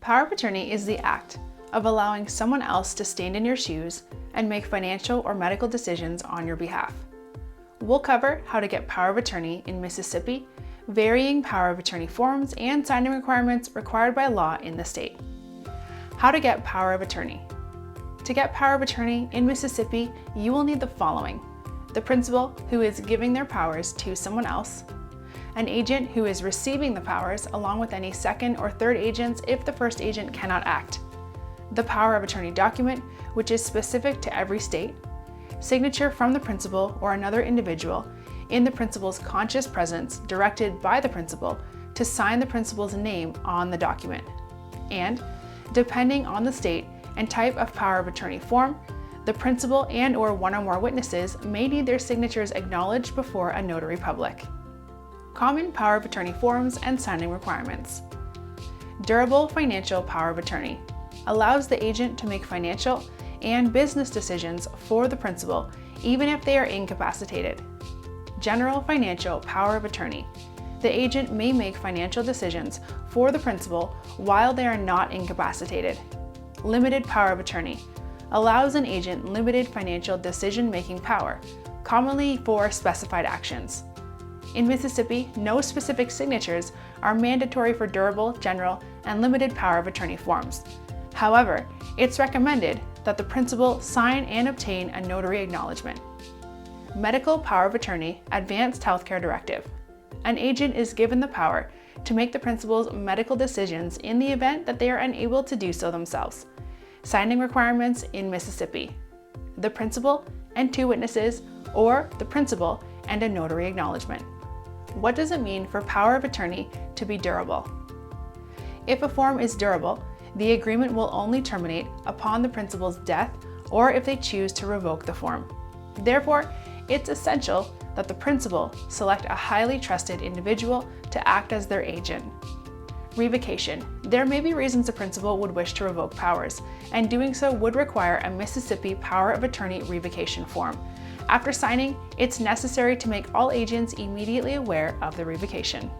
Power of attorney is the act of allowing someone else to stand in your shoes and make financial or medical decisions on your behalf. We'll cover how to get power of attorney in Mississippi, varying power of attorney forms and signing requirements required by law in the state. How to get power of attorney. To get power of attorney in Mississippi, you will need the following: the principal who is giving their powers to someone else, an agent who is receiving the powers along with any second or third agents if the first agent cannot act, the power of attorney document, which is specific to every state, signature from the principal or another individual in the principal's conscious presence directed by the principal to sign the principal's name on the document, and, depending on the state and type of power of attorney form, the principal and/or one or more witnesses may need their signatures acknowledged before a notary public. Common power of attorney forms and signing requirements. Durable financial power of attorney allows the agent to make financial and business decisions for the principal even if they are incapacitated. General financial power of attorney. The agent may make financial decisions for the principal while they are not incapacitated. Limited power of attorney allows an agent limited financial decision-making power, commonly for specified actions. In Mississippi, no specific signatures are mandatory for durable, general, and limited power of attorney forms. However, it's recommended that the principal sign and obtain a notary acknowledgement. Medical power of attorney, advanced healthcare directive. An agent is given the power to make the principal's medical decisions in the event that they are unable to do so themselves. Signing requirements in Mississippi: the principal and two witnesses, or the principal and a notary acknowledgement. What does it mean for power of attorney to be durable? If a form is durable, the agreement will only terminate upon the principal's death or if they choose to revoke the form. Therefore, it's essential that the principal select a highly trusted individual to act as their agent. Revocation. There may be reasons a principal would wish to revoke powers, and doing so would require a Mississippi power of attorney revocation form. After signing, it's necessary to make all agents immediately aware of the revocation.